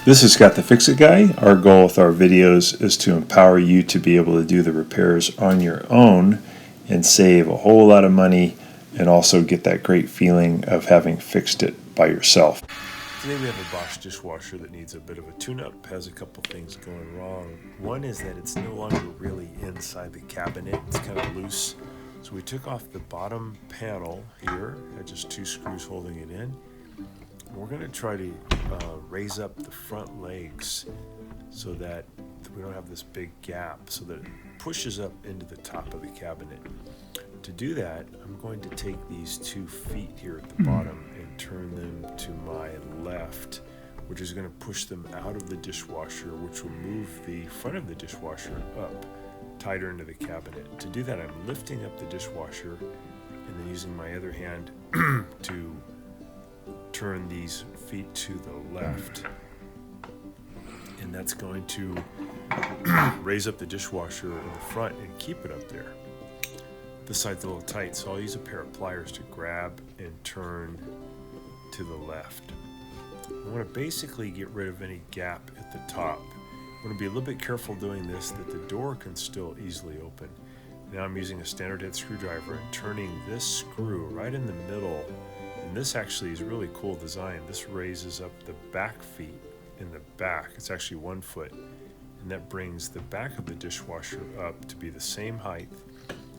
This is Scott the Fix-It Guy. Our goal with our videos is to empower you to be able to do the repairs on your own and save a whole lot of money and also get that great feeling of having fixed it by yourself. Today we have a BOSCH dishwasher that needs a bit of a tune-up, has a couple things going wrong. One is that it's no longer really inside the cabinet, it's kind of loose. So we took off the bottom panel here, had just 2 screws holding it in. We're going to try to raise up the front legs so that we don't have this big gap, so that it pushes up into the top of the cabinet. To do that, I'm going to take these 2 feet here at the bottom and turn them to my left, which is going to push them out of the dishwasher, which will move the front of the dishwasher up tighter into the cabinet. To do that, I'm lifting up the dishwasher and then using my other hand to turn these feet to the left, and that's going to raise up the dishwasher in the front and keep it up there. This side's a little tight, so I'll use a pair of pliers to grab and turn to the left. I want to basically get rid of any gap at the top. I want to be a little bit careful doing this, that the door can still easily open. Now I'm using a standard head screwdriver and turning this screw right in the middle. And this actually is a really cool design. This raises up the back feet in the back. It's actually 1 foot. And that brings the back of the dishwasher up to be the same height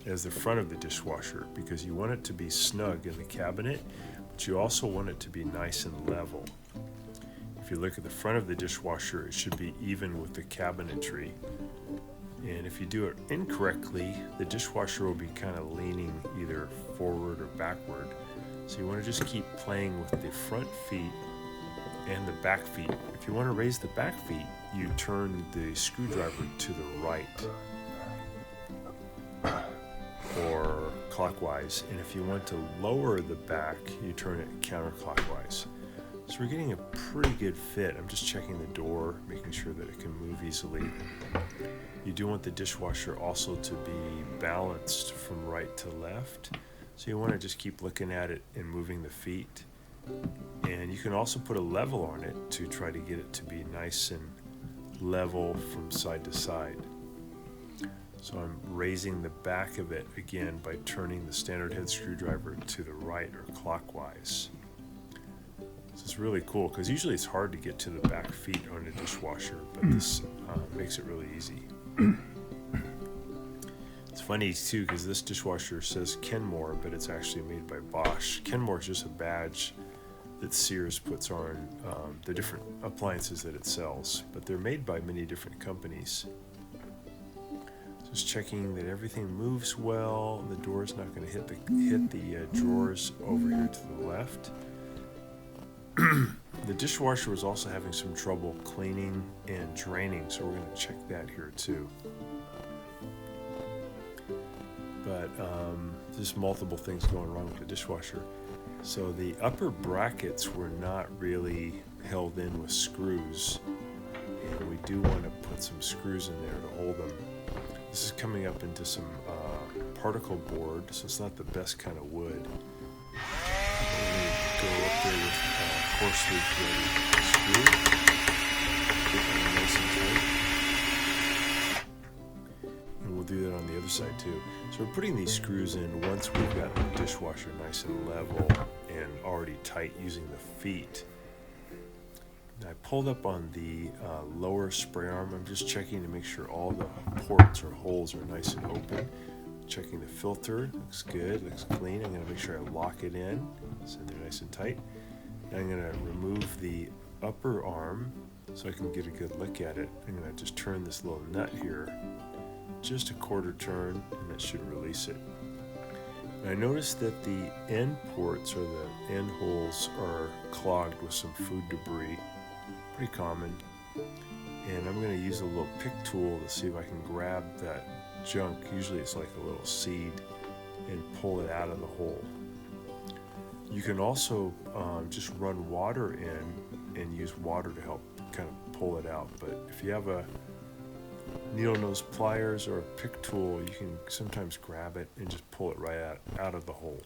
as the front of the dishwasher, because you want it to be snug in the cabinet, but you also want it to be nice and level. If you look at the front of the dishwasher, it should be even with the cabinetry. And if you do it incorrectly, the dishwasher will be kind of leaning either forward or backward. So you want to just keep playing with the front feet and the back feet. If you want to raise the back feet, you turn the screwdriver to the right or clockwise. And if you want to lower the back, you turn it counterclockwise. So we're getting a pretty good fit. I'm just checking the door, making sure that it can move easily. You do want the dishwasher also to be balanced from right to left. So you want to just keep looking at it and moving the feet. And you can also put a level on it to try to get it to be nice and level from side to side. So I'm raising the back of it again by turning the standard head screwdriver to the right or clockwise. So it's really cool, because usually it's hard to get to the back feet on a dishwasher, but this makes it really easy. It's funny too, because this dishwasher says Kenmore, but it's actually made by BOSCH. Kenmore is just a badge that Sears puts on the different appliances that it sells, but they're made by many different companies. Just checking that everything moves well. The door's not going to hit the drawers over here to the left. The dishwasher was also having some trouble cleaning and draining, so we're going to check that here too. But there's multiple things going wrong with the dishwasher. So the upper brackets were not really held in with screws, and we do want to put some screws in there to hold them. This is coming up into some particle board, so it's not the best kind of wood. We're going to go up there with coarsely threaded screw. Get that nice and tight. And we'll do that on the other side too. So we're putting these screws in once we've got the dishwasher nice and level and already tight using the feet. I pulled up on the lower spray arm. I'm just checking to make sure all the ports or holes are nice and open. Checking the filter, looks good, looks clean. I'm going to make sure I lock it in so they're nice and tight. Now I'm going to remove the upper arm so I can get a good look at it. I'm going to just turn this little nut here, just a quarter turn, and that should release it. And I noticed that the end ports or the end holes are clogged with some food debris. Pretty common. And I'm going to use a little pick tool to see if I can grab that junk, usually it's like a little seed, and pull it out of the hole. You can also just run water in and use water to help kind of pull it out. But if you have a needle nose pliers or a pick tool, you can sometimes grab it and just pull it right out of the hole.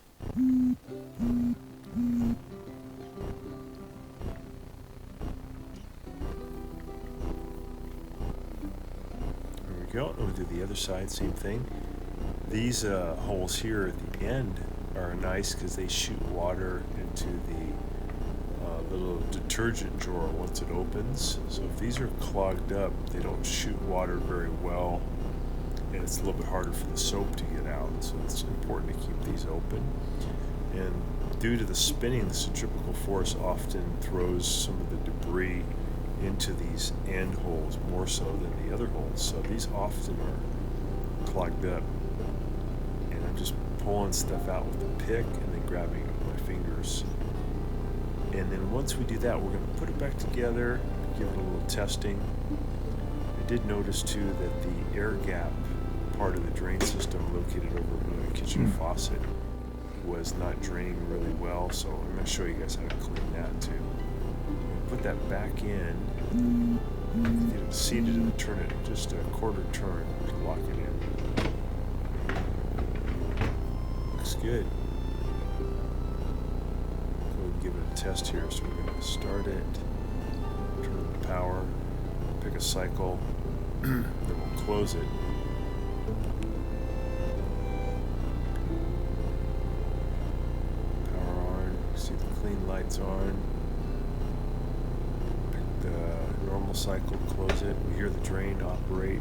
don't, I'm going to do the other side, same thing. These holes here at the end are nice because they shoot water into the little detergent drawer once it opens. So if these are clogged up, they don't shoot water very well, and it's a little bit harder for the soap to get out. So it's important to keep these open. And due to the spinning, the centrifugal force often throws some of the debris into these end holes more so than the other holes. So these often are clogged up. And I'm just pulling stuff out with a pick and then grabbing it with my fingers. And then once we do that, we're going to put it back together, give it a little testing. I did notice too that the air gap part of the drain system located over the kitchen faucet was not draining really well, so I'm going to show you guys how to clean that too. Put that back in, get it seated and turn it just a quarter turn to lock it in. Looks good. We'll give it a test here. So we're going to start it, turn on the power, pick a cycle, then we'll close it. Power on, see the clean lights on. Normal cycle, close it. We hear the drain operate. You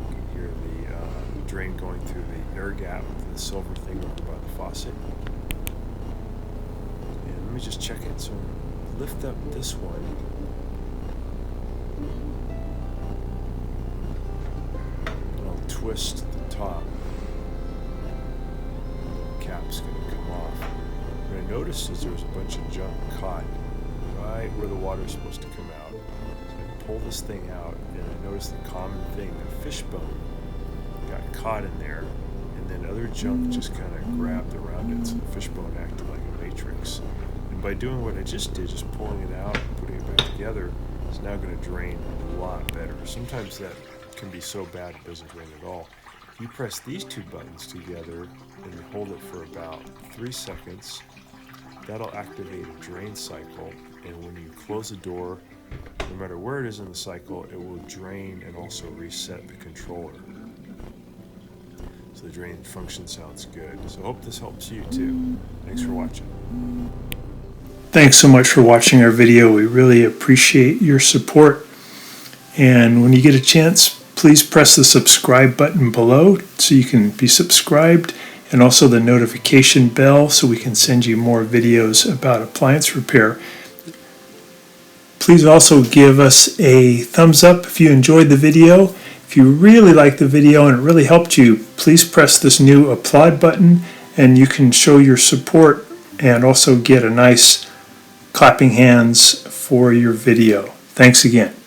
can hear the drain going through the air gap, the silver thing over by the faucet. And let me just check it. So lift up this one. And I'll twist the top. The cap's going to come off. What I noticed is there was a bunch of junk caught right where the water is supposed to come out. So I pull this thing out, and I noticed the common thing, the fishbone got caught in there, and then other junk just kind of grabbed around it, so the fishbone acted like a matrix. And by doing what I just did, just pulling it out and putting it back together, it's now going to drain a lot better. Sometimes that can be so bad it doesn't drain at all. If you press these two buttons together and you hold it for about 3 seconds, that'll activate a drain cycle, and when you close the door, no matter where it is in the cycle, it will drain and also reset the controller. So the drain function sounds good. So I hope this helps you too. Thanks for watching. Thanks so much for watching our video. We really appreciate your support. And when you get a chance, please press the subscribe button below so you can be subscribed, and also the notification bell so we can send you more videos about appliance repair. Please also give us a thumbs up if you enjoyed the video. If you really liked the video and it really helped you, please press this new applaud button and you can show your support and also get a nice clapping hands for your video. Thanks again.